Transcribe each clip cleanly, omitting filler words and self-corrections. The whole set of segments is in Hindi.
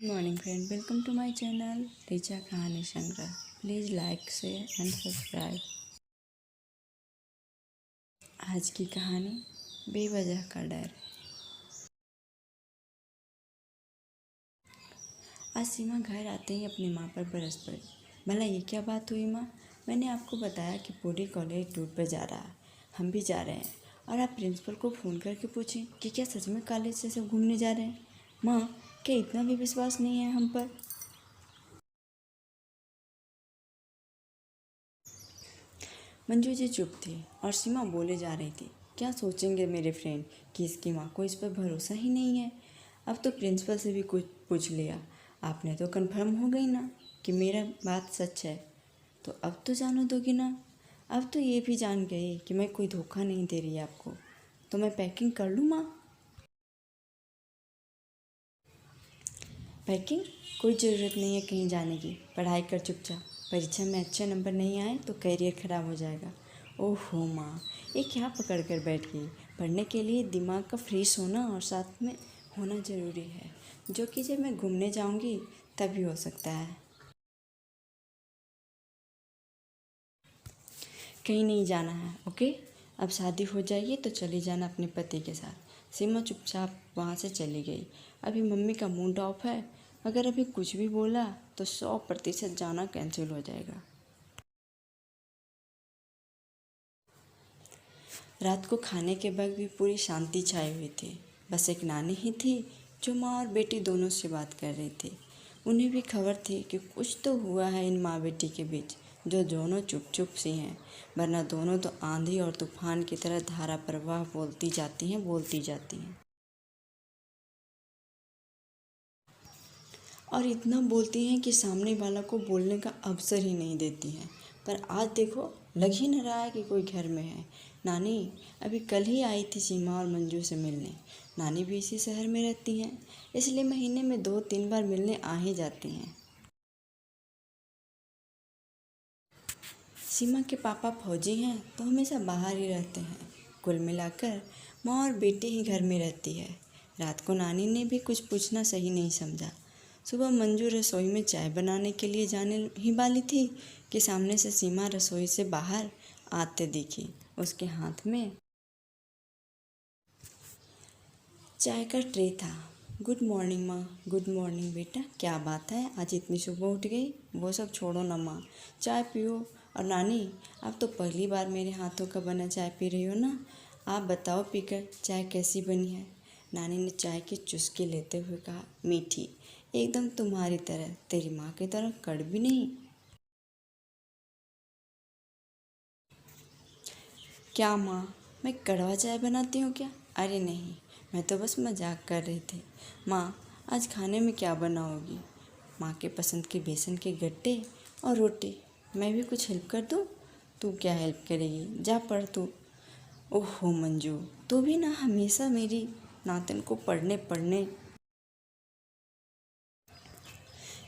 Morning friend, welcome to my channel टीचा कहानी संग्रह। Please like share and subscribe. आज की कहानी बेवजह का डर। आज सीमा घर आते ही अपनी माँ पर बरस पड़ी। भला ये क्या बात हुई माँ? मैंने आपको बताया कि पूरी कॉलेज टूर पर जा रहा है, हम भी जा रहे हैं, और आप प्रिंसिपल को फ़ोन करके पूछें कि क्या सच में कॉलेज से सब घूमने जा रहे हैं। माँ, क्या इतना भी विश्वास नहीं है हम पर? मंजू जी चुप थी और सीमा बोले जा रही थी, क्या सोचेंगे मेरे फ्रेंड कि इसकी माँ को इस पर भरोसा ही नहीं है। अब तो प्रिंसिपल से भी कुछ पूछ लिया, आपने तो कंफर्म हो गई ना कि मेरा बात सच है, तो अब तो जानो दोगी ना। अब तो ये भी जान गई कि मैं कोई धोखा नहीं दे रही आपको। तो मैं पैकिंग कर लूँ माँ? पैकिंग? कोई ज़रूरत नहीं है कहीं जाने की। पढ़ाई कर चुपचाप। परीक्षा में अच्छे नंबर नहीं आए तो करियर ख़राब हो जाएगा। ओहो माँ, ये क्या पकड़ कर बैठ गई? पढ़ने के लिए दिमाग का फ्रेश होना और साथ में होना ज़रूरी है, जो कि जब मैं घूमने जाऊँगी तभी हो सकता है। कहीं नहीं जाना है, ओके? अब शादी हो जाएगी तो चली जाना अपने पति के साथ। सीमा चुपचाप वहाँ से चली गई। अभी मम्मी का मूड ऑफ है, अगर अभी कुछ भी बोला तो 100% जाना कैंसिल हो जाएगा। रात को खाने के वक्त भी पूरी शांति छाई हुई थी। बस एक नानी ही थी जो माँ और बेटी दोनों से बात कर रही थी। उन्हें भी खबर थी कि कुछ तो हुआ है इन माँ बेटी के बीच, जो दोनों चुप चुप सी हैं, वरना दोनों तो आंधी और तूफान की तरह धारा प्रवाह बोलती जाती हैं और इतना बोलती हैं कि सामने वाला को बोलने का अवसर ही नहीं देती हैं। पर आज देखो, लग ही न रहा है कि कोई घर में है। नानी अभी कल ही आई थी सीमा और मंजू से मिलने। नानी भी इसी शहर में रहती हैं, इसलिए महीने में 2-3 बार मिलने आ ही जाती हैं। सीमा के पापा फौजी हैं तो हमेशा बाहर ही रहते हैं। कुल मिलाकर माँ और बेटी ही घर में रहती है। रात को नानी ने भी कुछ पूछना सही नहीं समझा। सुबह मंजू रसोई में चाय बनाने के लिए जाने ही वाली थी कि सामने से सीमा रसोई से बाहर आते दिखी। उसके हाथ में चाय का ट्रे था। गुड मॉर्निंग माँ। गुड मॉर्निंग बेटा, क्या बात है आज इतनी सुबह उठ गई? वो सब छोड़ो ना माँ, चाय पियो। और नानी, आप तो पहली बार मेरे हाथों का बना चाय पी रही हो ना। आप बताओ पीकर चाय कैसी बनी है? नानी ने चाय की चुस्की लेते हुए कहा, मीठी, एकदम तुम्हारी तरह, तेरी माँ की तरह कड़वी नहीं। क्या माँ, मैं कड़वा चाय बनाती हूँ क्या? अरे नहीं, मैं तो बस मजाक कर रही थी। माँ, आज खाने में क्या बनाओगी? माँ के पसंद के बेसन के गट्टे और रोटी। मैं भी कुछ हेल्प कर दूँ? तू क्या हेल्प करेगी, जा पढ़ तू। ओहो मंजू, तू भी ना हमेशा मेरी नातिन को पढ़ने पढ़ने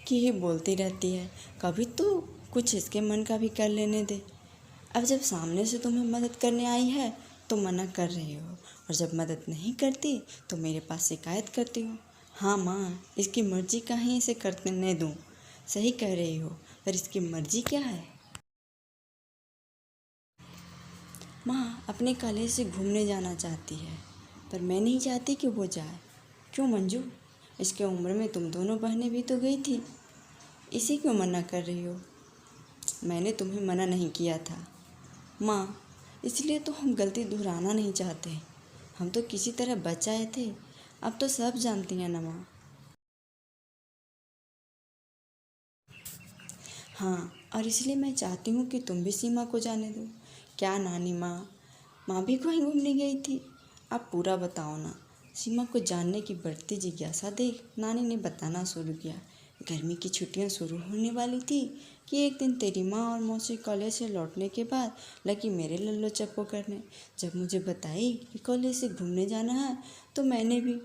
की ही बोलती रहती है। कभी तो कुछ इसके मन का भी कर लेने दे। अब जब सामने से तुम्हें मदद करने आई है तो मना कर रही हो, और जब मदद नहीं करती तो मेरे पास शिकायत करती हो। हाँ माँ, इसकी मर्जी कहीं इसे करने दूँ। सही कह रही हो, पर इसकी मर्जी क्या है? माँ अपने कॉलेज से घूमने जाना चाहती है, पर मैं नहीं चाहती कि वो जाए। क्यों मंजू? इसके उम्र में तुम दोनों बहनें भी तो गई थी, इसे क्यों मना कर रही हो? मैंने तुम्हें मना नहीं किया था माँ, इसलिए तो हम गलती दोहराना नहीं चाहते। हम तो किसी तरह बच आए थे, अब तो सब जानती हैं ना माँ। हाँ, और इसलिए मैं चाहती हूँ कि तुम भी सीमा को जाने दो। क्या नानी माँ, माँ भी कहीं घूमने गई थी? आप पूरा बताओ ना। सीमा को जानने की बढ़ती जिज्ञासा देख नानी ने बताना शुरू किया। गर्मी की छुट्टियां शुरू होने वाली थी कि एक दिन तेरी माँ और मौसी कॉलेज से लौटने के बाद लगी मेरे लल्लो चप्पो करने। जब मुझे बताई कि कॉलेज से घूमने जाना है तो मैंने भी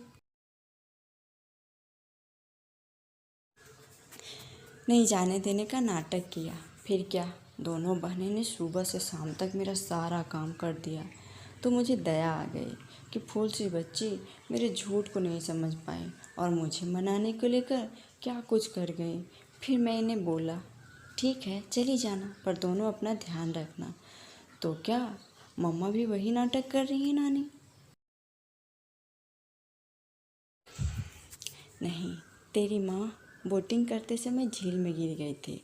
नहीं जाने देने का नाटक किया। फिर क्या, दोनों बहनें ने सुबह से शाम तक मेरा सारा काम कर दिया तो मुझे दया आ गई। कि फूल सी बच्ची मेरे झूठ को नहीं समझ पाई और मुझे मनाने को लेकर क्या कुछ कर गई। फिर मैं इन्हें बोला, ठीक है चली जाना, पर दोनों अपना ध्यान रखना। तो क्या मम्मा भी वही नाटक कर रही है नानी? नहीं, तेरी माँ बोटिंग करते समय झील में गिर गई थी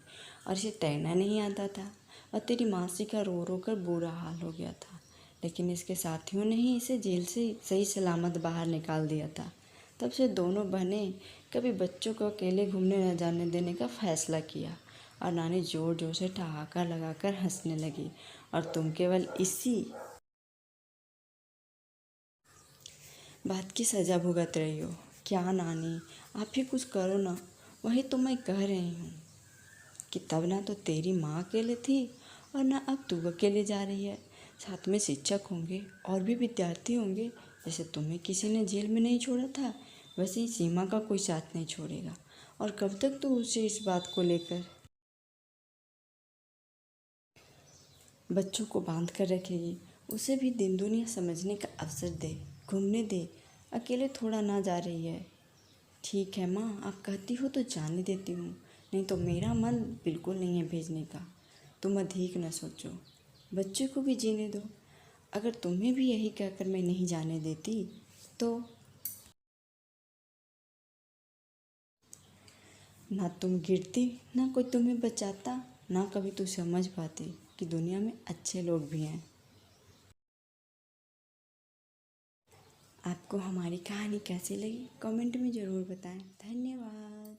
और इसे तैरना नहीं आता था और तेरी मासी का रो रो कर बुरा हाल हो गया था, लेकिन इसके साथियों ने ही इसे जेल से सही सलामत बाहर निकाल दिया था। तब से दोनों बहनें कभी बच्चों को अकेले घूमने न जाने देने का फैसला किया और नानी जोर जोर से ठहाका लगाकर हंसने लगी और तुम केवल इसी बात की सज़ा भुगत रही हो। क्या नानी, आप ही कुछ करो ना। वही तो मैं कह रही हूँ कि तब ना तो तेरी माँ अकेले थी और ना अब तू अकेले जा रही है। साथ में शिक्षक होंगे और भी विद्यार्थी होंगे। जैसे तुम्हें किसी ने जेल में नहीं छोड़ा था, वैसे ही सीमा का कोई साथ नहीं छोड़ेगा। और कब तक तू उसे इस बात को लेकर बच्चों को बांध कर रखेगी? उसे भी दिन दुनिया समझने का अवसर दे, घूमने दे। अकेले थोड़ा ना जा रही है। ठीक है माँ, आप कहती हो तो जाने देती हूँ, नहीं तो मेरा मन बिल्कुल नहीं है भेजने का। तुम अधिक न सोचो, बच्चे को भी जीने दो। अगर तुम्हें भी यही कहकर मैं नहीं जाने देती तो ना तुम गिरती, ना कोई तुम्हें बचाता, ना कभी तू समझ पाती कि दुनिया में अच्छे लोग भी हैं। आपको हमारी कहानी कैसी लगी कमेंट में ज़रूर बताएं। धन्यवाद।